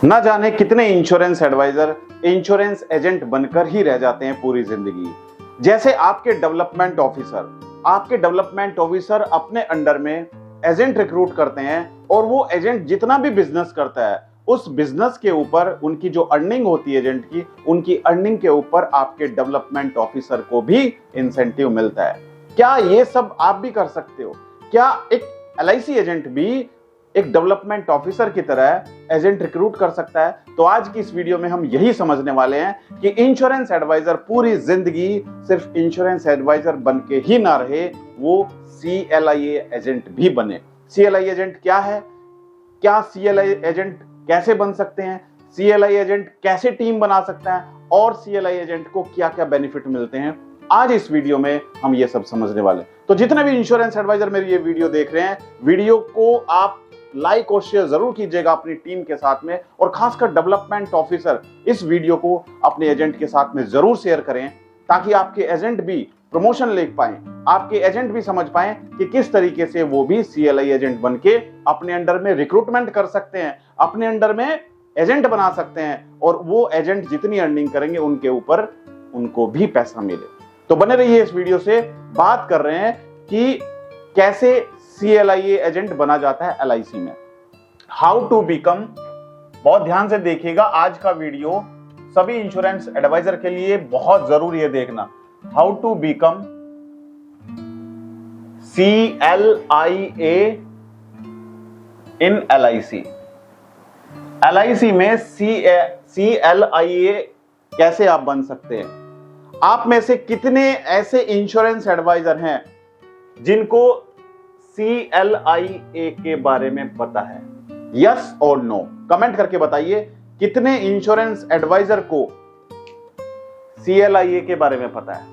ना जाने कितने इंश्योरेंस एडवाइजर इंश्योरेंस एजेंट बनकर ही रह जाते हैं पूरी जिंदगी। जैसे आपके डेवलपमेंट ऑफिसर अपने अंडर में एजेंट रिक्रूट करते हैं और वो एजेंट जितना भी बिजनेस करता है उस बिजनेस के ऊपर उनकी जो अर्निंग होती है एजेंट की, उनकी अर्निंग के ऊपर आपके डेवलपमेंट ऑफिसर को भी इंसेंटिव मिलता है। क्या ये सब आप भी कर सकते हो? क्या एक एलआईसी एजेंट भी एक डेवलपमेंट ऑफिसर की तरह एजेंट रिक्रूट कर सकता है? तो आज की इस वीडियो में हम यही समझने वाले हैं कि इंश्योरेंस एडवाइजर पूरी जिंदगी सिर्फ इंश्योरेंस एडवाइजर बन के ही ना रहे, वो सीएलआईए एजेंट भी बने। सीएलआई एजेंट क्या है? क्या सीएलआई एजेंट कैसे बन सकते हैं? सीएलआई एजेंट कैसे टीम बना सकता है? और सीएलआई एजेंट को क्या क्या बेनिफिट मिलते हैं? आज इस वीडियो में हम ये सब समझने वाले हैं। तो जितने भी इंश्योरेंस एडवाइजर मेरी ये वीडियो देख रहे हैं, वीडियो को आप लाइक और शेयर जरूर कीजिएगा अपनी टीम के साथ में, और खासकर डेवलपमेंट ऑफिसर इस वीडियो को अपने एजेंट के साथ में जरूर शेयर करें ताकि आपके एजेंट भी प्रमोशन ले पाए, आपके एजेंट भी समझ पाए कि किस तरीके से वो भी सीएलआई एजेंट बन के अपने अंडर में रिक्रूटमेंट कर सकते हैं, अपने अंडर में एजेंट बना सकते हैं, और वो एजेंट जितनी अर्निंग करेंगे उनके ऊपर उनको भी पैसा मिले। तो बने रहिए इस वीडियो से। बात कर रहे हैं कि कैसे सीएलआईए एजेंट बना जाता है एलआईसी में, हाउ टू बिकम। बहुत ध्यान से देखिएगा, आज का वीडियो सभी इंश्योरेंस एडवाइजर के लिए बहुत जरूरी है देखना। How to become CLIA in LIC. LIC में सीएलआईए कैसे आप बन सकते हैं? आप में से कितने ऐसे इंश्योरेंस एडवाइजर हैं जिनको सीएलआईए के बारे में पता है? यस और नो कमेंट करके बताइए। कितने इंश्योरेंस एडवाइजर को सीएलआईए के बारे में पता है?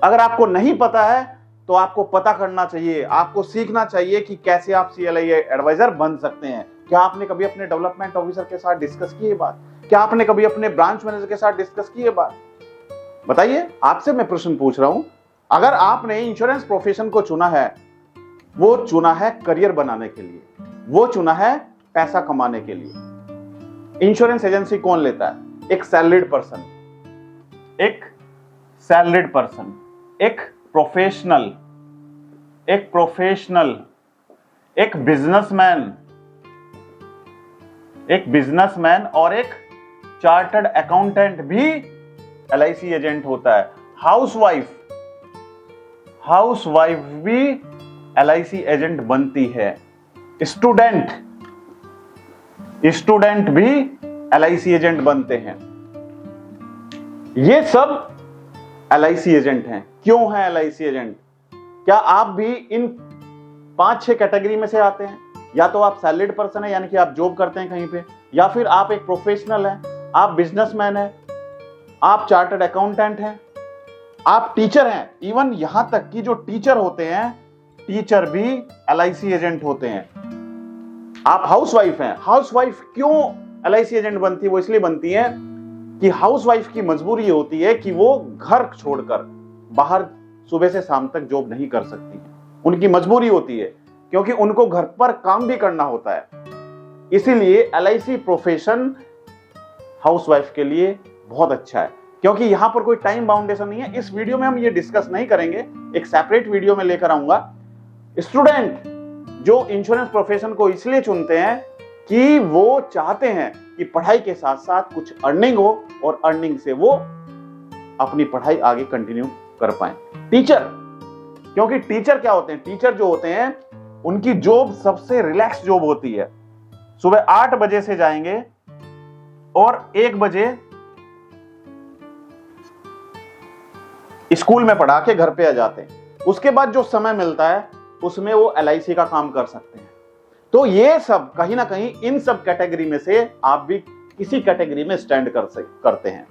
अगर आपको नहीं पता है तो आपको पता करना चाहिए, आपको सीखना चाहिए कि कैसे आप सीएलआईए एडवाइजर बन सकते हैं। क्या आपने कभी अपने डेवलपमेंट ऑफिसर के साथ डिस्कस की ये बात? क्या आपने कभी अपने ब्रांच मैनेजर के साथ डिस्कस की ये बात? बताइए, आपसे मैं प्रश्न पूछ रहा हूं। अगर आपने इंश्योरेंस प्रोफेशन को चुना है, वो चुना है करियर बनाने के लिए, वो चुना है पैसा कमाने के लिए। इंश्योरेंस एजेंसी कौन लेता है? एक सैलरीड पर्सन, एक प्रोफेशनल, एक बिजनेसमैन और एक चार्टर्ड अकाउंटेंट भी एलआईसी एजेंट होता है। हाउसवाइफ भी एलआईसी एजेंट बनती है। स्टूडेंट भी एलआईसी एजेंट बनते हैं। ये सब एलआईसी एजेंट हैं। क्यों है एलआईसी एजेंट? क्या आप भी इन 5-6 कैटेगरी में से आते हैं? या तो आप सैलरीड पर्सन है, यानी कि आप जॉब करते हैं कहीं पे, या फिर आप एक प्रोफेशनल हैं, आप बिजनेसमैन हैं, आप चार्टर्ड अकाउंटेंट हैं, आप टीचर हैं। इवन यहां तक कि जो टीचर होते हैं, टीचर भी एलआईसी एजेंट होते हैं। आप हाउसवाइफ हैं। हाउसवाइफ क्यों एलआईसी एजेंट बनती है? वो इसलिए बनती है कि हाउसवाइफ की मजबूरी होती है कि वो घर छोड़कर बाहर सुबह से शाम तक जॉब नहीं कर सकती। उनकी मजबूरी होती है क्योंकि उनको घर पर काम भी करना होता है। इसीलिए एलआईसी प्रोफेशन हाउसवाइफ के लिए बहुत अच्छा है, क्योंकि यहां पर कोई टाइम बाउंडेशन नहीं है। इस वीडियो में हम ये डिस्कस नहीं करेंगे, एक सेपरेट वीडियो में लेकर आऊंगा। स्टूडेंट जो इंश्योरेंस प्रोफेशन को इसलिए चुनते हैं कि वो चाहते हैं कि पढ़ाई के साथ साथ कुछ अर्निंग हो और अर्निंग से वो अपनी पढ़ाई आगे कंटिन्यू कर पाए। टीचर, क्योंकि टीचर क्या होते हैं? टीचर जो होते हैं उनकी जॉब सबसे रिलैक्स जॉब होती है। सुबह 8 बजे से जाएंगे और 1 बजे स्कूल में पढ़ा के घर पे आ जाते हैं। उसके बाद जो समय मिलता है उसमें वो एलआईसी का काम कर सकते हैं। तो ये सब कहीं ना कहीं इन सब कैटेगरी में से आप भी किसी कैटेगरी में स्टैंड करते हैं।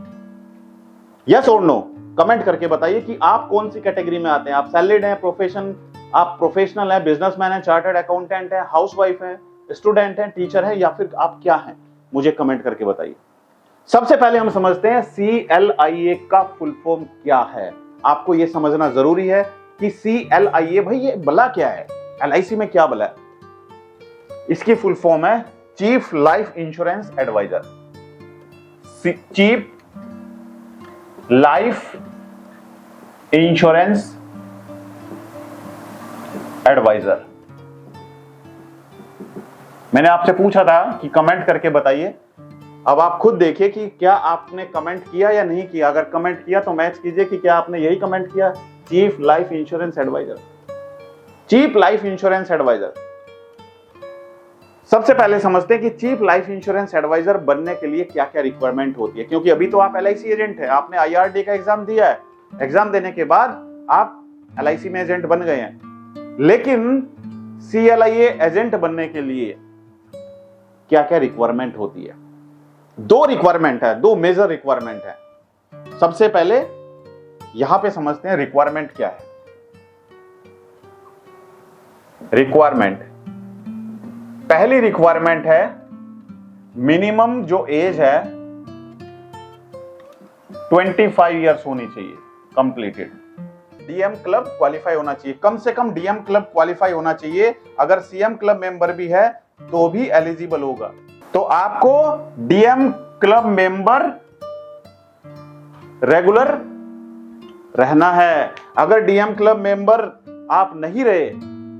यस और नो कमेंट करके बताइए कि आप कौन सी कैटेगरी में आते हैं। आप सैलरीड हैं, आप प्रोफेशनल हैं, बिजनेसमैन हैं, चार्टर्ड अकाउंटेंट हैं, हाउसवाइफ हैं, स्टूडेंट हैं, टीचर हैं, या फिर आप क्या हैं? मुझे कमेंट करके बताइए। सबसे पहले हम समझते हैं सीएलआईए का फुल फॉर्म क्या है। आपको यह समझना जरूरी है कि सीएलआईए भाई ये भला क्या है, एलआईसी में क्या भला है। इसकी फुल फॉर्म है chief life insurance advisor. Cheap life insurance advisor. मैंने आपसे पूछा था कि कमेंट करके बताइए, अब आप खुद देखिए कि क्या आपने कमेंट किया या नहीं किया। अगर कमेंट किया तो मैच कीजिए कि क्या आपने यही कमेंट किया, chief life insurance advisor. Chief life insurance advisor, सबसे पहले समझते हैं कि चीफ लाइफ इंश्योरेंस एडवाइजर बनने के लिए क्या क्या रिक्वायरमेंट होती है। क्योंकि अभी तो आप LIC एजेंट है, आपने IRD का एग्जाम दिया है, एग्जाम देने के बाद आप LIC में एजेंट बन गए हैं, लेकिन CLIA एजेंट बनने के लिए क्या क्या रिक्वायरमेंट होती है। दो रिक्वायरमेंट है, दो मेजर रिक्वायरमेंट है। सबसे पहले यहां पे समझते हैं रिक्वायरमेंट क्या है। रिक्वायरमेंट, पहली रिक्वायरमेंट है मिनिमम जो एज है 25 इयर्स होनी चाहिए कंप्लीटेड। DM क्लब क्वालिफाई होना चाहिए, कम से कम DM क्लब क्वालिफाई होना चाहिए। अगर CM क्लब मेंबर भी है तो भी एलिजिबल होगा। तो आपको DM क्लब मेंबर रेगुलर रहना है। अगर DM क्लब मेंबर आप नहीं रहे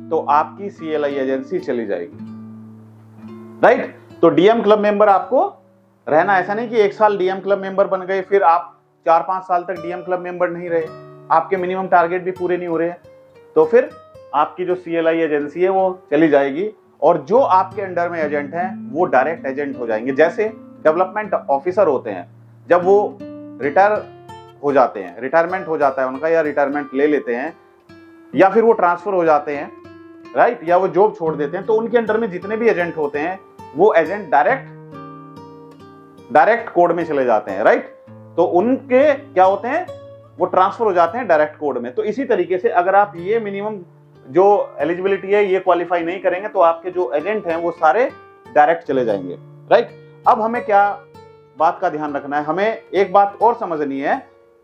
तो आपकी CLI एजेंसी चली जाएगी, राइट। तो DM क्लब मेंबर आपको रहना, ऐसा नहीं कि 1 साल DM क्लब मेंबर बन गए फिर आप 4-5 साल तक DM क्लब मेंबर नहीं रहे, आपके मिनिमम टारगेट भी पूरे नहीं हो रहे, तो फिर आपकी जो CLI एजेंसी है वो चली जाएगी और जो आपके अंडर में एजेंट हैं वो डायरेक्ट एजेंट हो जाएंगे। जैसे डेवलपमेंट ऑफिसर होते हैं, जब वो रिटायर हो जाते हैं, रिटायरमेंट हो जाता है उनका, या रिटायरमेंट ले लेते हैं, या फिर वो ट्रांसफर हो जाते हैं, राइट, या वो जॉब छोड़ देते हैं, तो उनके अंडर में जितने भी एजेंट होते हैं वो एजेंट डायरेक्ट कोड में चले जाते हैं, राइट। तो उनके क्या होते हैं, वो ट्रांसफर हो जाते हैं डायरेक्ट कोड में। तो इसी तरीके से अगर आप ये मिनिमम जो एलिजिबिलिटी है ये क्वालिफाई नहीं करेंगे तो आपके जो एजेंट हैं वो सारे डायरेक्ट चले जाएंगे, राइट। अब हमें क्या बात का ध्यान रखना है, हमें एक बात और समझनी है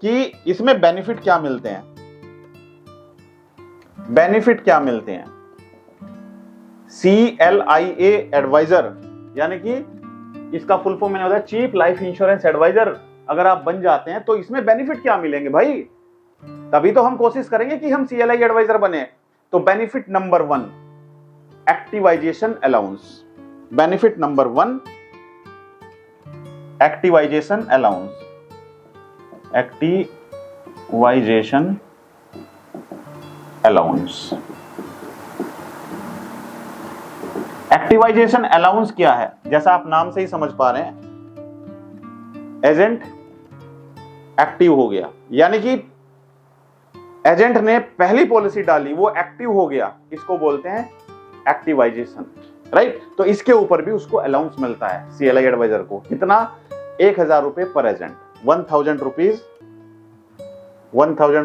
कि इसमें बेनिफिट क्या मिलते हैं। बेनिफिट क्या मिलते हैं, CLIA एडवाइजर, यानी कि इसका फुल फॉर्म होता है चीफ लाइफ इंश्योरेंस एडवाइजर। अगर आप बन जाते हैं तो इसमें बेनिफिट क्या मिलेंगे भाई, तभी तो हम कोशिश करेंगे कि हम CLI एडवाइजर बने। तो benefit number 1, activisation allowance. Benefit number 1, activisation allowance. Activisation allowance. Activisation allowance क्या है, जैसा आप नाम से ही समझ पा रहे हैं, एजेंट एक्टिव हो गया, यानी कि एजेंट ने पहली पॉलिसी डाली वो एक्टिव हो गया, इसको बोलते हैं एक्टिवाइजेशन, राइट। तो इसके ऊपर भी उसको अलाउंस मिलता है CLI एडवाइजर को। कितना, 1000 रुपए पर agent, 1000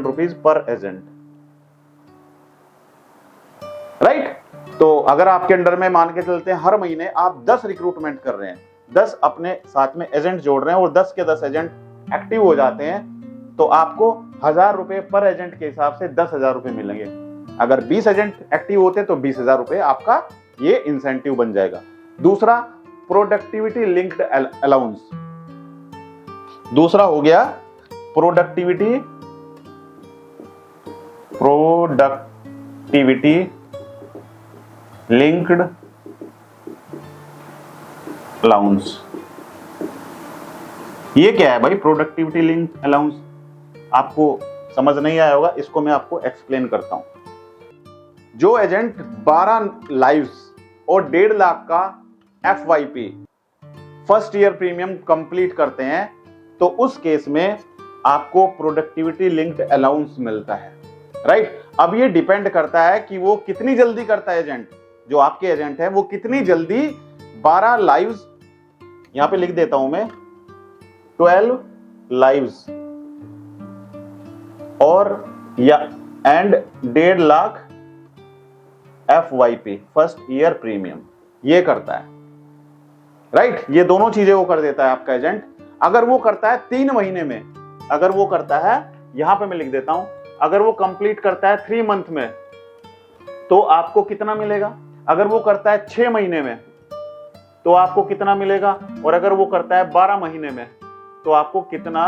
rupees per agent, right. तो अगर आपके अंडर में मान के चलते हैं हर महीने आप 10 रिक्रूटमेंट कर रहे हैं, 10 अपने साथ में एजेंट जोड़ रहे हैं और 10 के 10 एजेंट एक्टिव हो जाते हैं, तो आपको 1000 रुपए पर एजेंट के हिसाब से 10,000 रुपए मिलेंगे। अगर 20 एजेंट एक्टिव होते तो 20,000 रुपए आपका ये इंसेंटिव बन जाएगा। दूसरा, प्रोडक्टिविटी लिंक्ड अलाउंस। दूसरा हो गया प्रोडक्टिविटी लिंक्ड अलाउंस। ये क्या है भाई प्रोडक्टिविटी लिंक्ड अलाउंस, आपको समझ नहीं आया होगा, इसको मैं आपको एक्सप्लेन करता हूं। जो एजेंट 12 लाइव्स और 1.5 लाख का FYP first year premium complete करते हैं, तो उस केस में आपको प्रोडक्टिविटी लिंक्ड अलाउंस मिलता है, राइट। अब ये डिपेंड करता है कि वो कितनी जल्दी करता है एजेंट, जो आपके एजेंट है वो कितनी जल्दी 12 लाइव्स, यहां पे लिख देता हूं मैं 12 लाइव्स और या and 1.5 lakh FYP first year premium, ये करता है, राइट। ये दोनों चीजें वो कर देता है आपका एजेंट। अगर वो करता है 3 महीने में, अगर वो करता है, यहां पे मैं लिख देता हूं, अगर वो कंप्लीट करता है 3 मंथ में तो आपको कितना मिलेगा, अगर वो करता है 6 महीने में तो आपको कितना मिलेगा, और अगर वो करता है 12 महीने में तो आपको कितना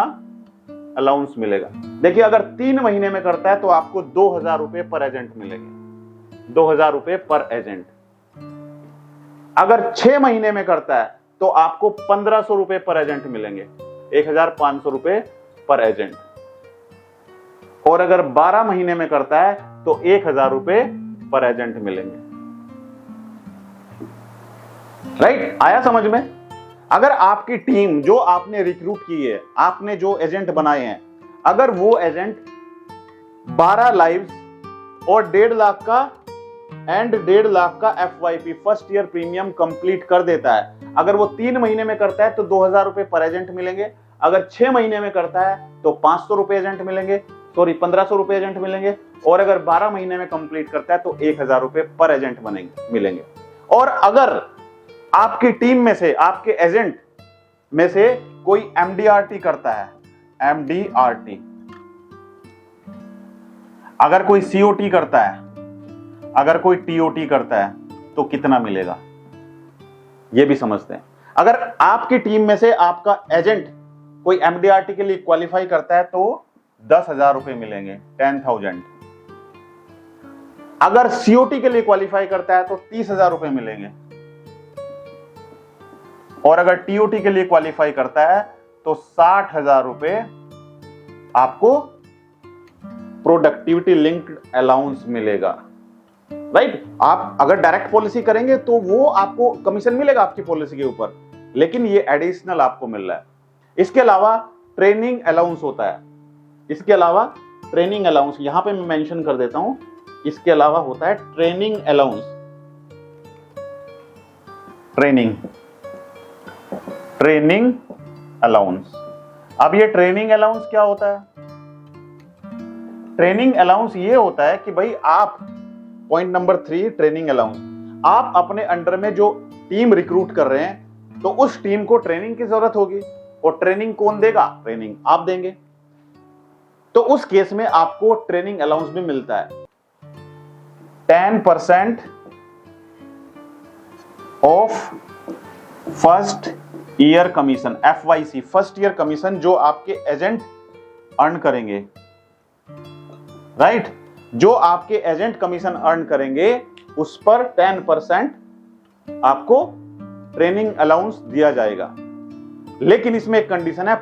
अलाउंस मिलेगा। देखिए अगर 3 महीने में करता है तो आपको 2000 रुपए पर एजेंट मिलेंगे, 2000 रुपए पर एजेंट। अगर 6 महीने में करता है तो आपको 1500 रुपए पर एजेंट मिलेंगे, 1500 रुपए पर एजेंट। और अगर 12 महीने में करता है तो 1000 रुपए पर एजेंट मिलेंगे। राइट, आया समझ में? अगर आपकी टीम जो आपने रिक्रूट की है, आपने जो एजेंट बनाए हैं, अगर वो एजेंट 12 लाइव्स और 1.5 लाख का एंड 1.5 लाख का FYP first year premium complete कर देता है, अगर वो 3 महीने में करता है तो 2000 रुपए पर एजेंट मिलेंगे। अगर 6 महीने में करता है तो 500 रुपए एजेंट मिलेंगे, 1500 रुपए एजेंट मिलेंगे। और अगर 12 महीने में कंप्लीट करता है तो 1000 रुपए पर एजेंट मिलेंगे। और अगर आपकी टीम में से, आपके एजेंट में से कोई MDRT करता है, MDRT, अगर कोई COT करता है, अगर कोई TOT करता है तो कितना मिलेगा, यह भी समझते हैं। अगर आपकी टीम में से आपका एजेंट कोई MDRT के लिए क्वालिफाई करता है तो 10,000 रुपए मिलेंगे, 10,000। अगर COT के लिए क्वालिफाई करता है तो 30,000 रुपए मिलेंगे। और अगर TOT के लिए क्वालिफाई करता है तो 60,000 रुपए आपको प्रोडक्टिविटी लिंक्ड अलाउंस मिलेगा। राइट, आप अगर डायरेक्ट पॉलिसी करेंगे तो वो आपको कमीशन मिलेगा आपकी पॉलिसी के ऊपर, लेकिन ये एडिशनल आपको मिल रहा है। इसके अलावा ट्रेनिंग अलाउंस होता है, इसके अलावा ट्रेनिंग अलाउंस यहां पे मैं मेंशन कर देता हूं। इसके अलावा होता है ट्रेनिंग अलाउंस, ट्रेनिंग अलाउंस। अब ये ट्रेनिंग अलाउंस क्या होता है? ट्रेनिंग अलाउंस ये होता है कि भाई आप, पॉइंट नंबर 3, ट्रेनिंग अलाउंस, आप अपने अंडर में जो टीम रिक्रूट कर रहे हैं तो उस टीम को ट्रेनिंग की जरूरत होगी, और ट्रेनिंग कौन देगा? ट्रेनिंग आप देंगे। तो उस केस में आपको ट्रेनिंग अलाउंस भी मिलता है। 10% of first year commission, FYC first year commission जो आपके एजेंट अर्न करेंगे। राइट, जो आपके एजेंट कमीशन अर्न करेंगे उस पर 10% आपको ट्रेनिंग अलाउंस दिया जाएगा। लेकिन इसमें एक कंडीशन है,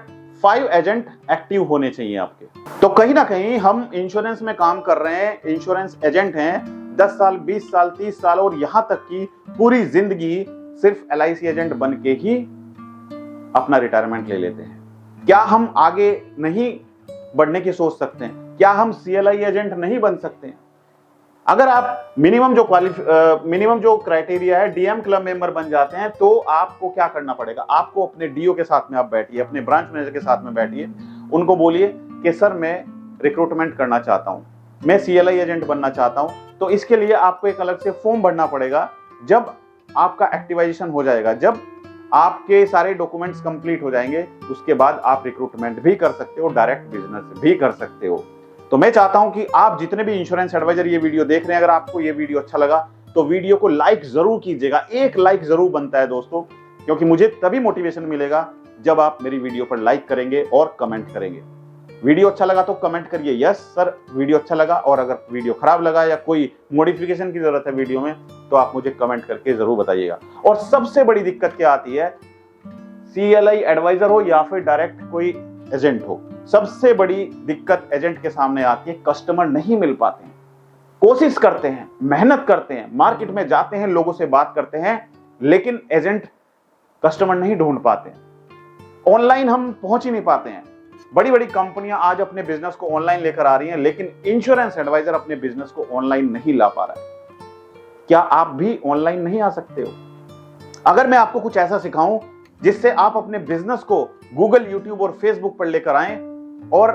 5 एजेंट एक्टिव होने चाहिए आपके। तो कहीं ना कहीं हम इंश्योरेंस में काम कर रहे हैं, इंश्योरेंस एजेंट हैं, 10 साल, 20 साल, 30 साल और यहां तक कि पूरी जिंदगी सिर्फ LIC एजेंट बन के ही अपना रिटायरमेंट ले लेते हैं। क्या हम आगे नहीं बढ़ने की सोच सकते हैं? क्या हम CLI एजेंट नहीं बन सकते हैं? अगर आप मिनिमम जो क्राइटेरिया है DM क्लब मेंबर बन जाते हैं तो आपको क्या करना पड़ेगा? आपको अपने DO के साथ में आप बैठिए, अपने ब्रांच मैनेजर के साथ में बैठिए, उनको बोलिए कि सर मैं रिक्रूटमेंट करना चाहता हूं, मैं CLI एजेंट बनना चाहता हूं। तो इसके लिए आपको एक अलग से फॉर्म भरना पड़ेगा। जब आपका एक्टिवाइजेशन हो जाएगा, जब आपके सारे डॉक्यूमेंट्स कंप्लीट हो जाएंगे, उसके बाद आप रिक्रूटमेंट भी कर सकते हो, डायरेक्ट बिजनेस भी कर सकते हो। तो मैं चाहता हूं कि आप जितने भी इंश्योरेंस एडवाइजर ये वीडियो देख रहे हैं, अगर आपको ये वीडियो अच्छा लगा तो वीडियो को लाइक जरूर कीजिएगा। एक लाइक जरूर बनता है दोस्तों, क्योंकि मुझे तभी मोटिवेशन मिलेगा जब आप मेरी वीडियो पर लाइक करेंगे और कमेंट करेंगे। वीडियो अच्छा लगा तो कमेंट करिए यस सर वीडियो अच्छा लगा, और अगर वीडियो खराब लगा या कोई मॉडिफिकेशन की जरूरत है वीडियो में तो आप मुझे कमेंट करके जरूर बताइएगा। और सबसे बड़ी दिक्कत क्या आती है, CLI एडवाइजर हो या फिर डायरेक्ट कोई एजेंट हो, सबसे बड़ी दिक्कत एजेंट के सामने आती है, कस्टमर नहीं मिल पाते हैं। कोशिश करते हैं, मेहनत करते हैं, मार्केट में जाते हैं, लोगों से बात करते हैं, लेकिन एजेंट कस्टमर नहीं ढूंढ पाते हैं। ऑनलाइन हम पहुंच ही नहीं पाते हैं। बड़ी बड़ी कंपनियां आज अपने बिजनेस को ऑनलाइन लेकर आ रही हैं, लेकिन इंश्योरेंस एडवाइजर अपने बिजनेस को ऑनलाइन नहीं ला पा रहा है। क्या आप भी ऑनलाइन नहीं आ सकते हो? अगर मैं आपको कुछ ऐसा सिखाऊं जिससे आप अपने बिजनेस को गूगल, यूट्यूब और फेसबुक पर लेकर आएं और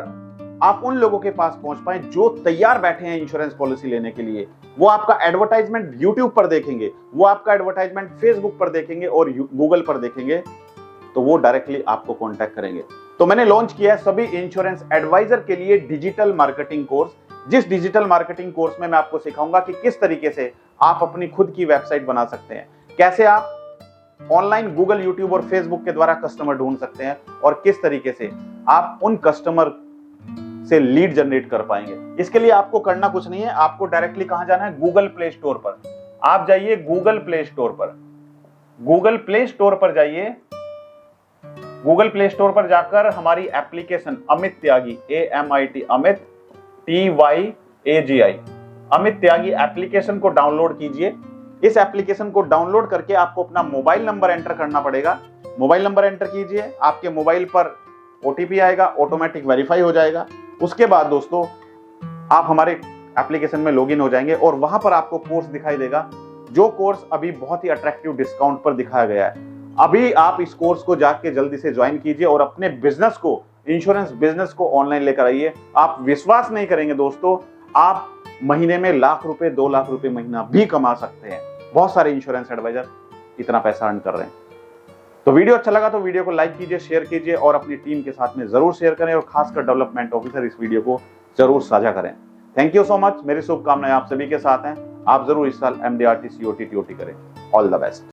आप उन लोगों के पास पहुंच पाएं जो तैयार बैठे हैं इंश्योरेंस पॉलिसी लेने के लिए, वो आपका एडवर्टाइजमेंट यूट्यूब पर देखेंगे, वो आपका एडवर्टाइजमेंट फेसबुक पर देखेंगे और गूगल पर देखेंगे, तो वो डायरेक्टली आपको कांटेक्ट करेंगे। तो मैंने लॉन्च किया है सभी इंश्योरेंस एडवाइजर के लिए डिजिटल मार्केटिंग कोर्स, जिस डिजिटल मार्केटिंग कोर्स में मैं आपको सिखाऊंगा कि किस तरीके से आप अपनी खुद की वेबसाइट बना सकते हैं, कैसे आप ऑनलाइन गूगल, यूट्यूब और फेसबुक के द्वारा कस्टमर ढूंढ सकते हैं और किस तरीके से आप उन कस्टमर से लीड जनरेट कर पाएंगे। इसके लिए आपको करना कुछ नहीं है, आपको डायरेक्टली कहां जाना है, गूगल प्ले स्टोर पर। आप जाइए गूगल प्ले स्टोर पर, गूगल प्ले स्टोर पर जाइए। गूगल प्ले स्टोर पर जाकर हमारी एप्लीकेशन अमित त्यागी, AMIT, अमित TYAGI, अमित त्यागी एप्लीकेशन को डाउनलोड कीजिए। इस एप्लीकेशन को डाउनलोड करके आपको अपना मोबाइल नंबर एंटर करना पड़ेगा। मोबाइल नंबर एंटर कीजिए, आपके मोबाइल पर OTP आएगा, ऑटोमेटिक वेरीफाई हो जाएगा। उसके बाद दोस्तों आप हमारे एप्लीकेशन में लॉगिन हो जाएंगे और वहां पर आपको कोर्स दिखाई देगा, जो कोर्स अभी बहुत ही अट्रैक्टिव डिस्काउंट पर दिखाया गया है। अभी आप इस कोर्स को जाके जल्दी से ज्वाइन कीजिए और अपने बिजनेस को, इंश्योरेंस बिजनेस को ऑनलाइन लेकर आइए। आप विश्वास नहीं करेंगे दोस्तों, आप महीने में लाख रुपए, 2 लाख रुपए महीना भी कमा सकते हैं। बहुत सारे इंश्योरेंस एडवाइजर इतना पैसा अर्न कर रहे हैं। तो वीडियो अच्छा लगा तो वीडियो को लाइक कीजिए, शेयर कीजिए और अपनी टीम के साथ में जरूर शेयर करें और खासकर डेवलपमेंट ऑफिसर इस वीडियो को जरूर साझा करें। Thank you so much. मेरी शुभकामनाएं आप सभी के साथ हैं। आप जरूर इस साल MDRT COT TOT करें। All the best.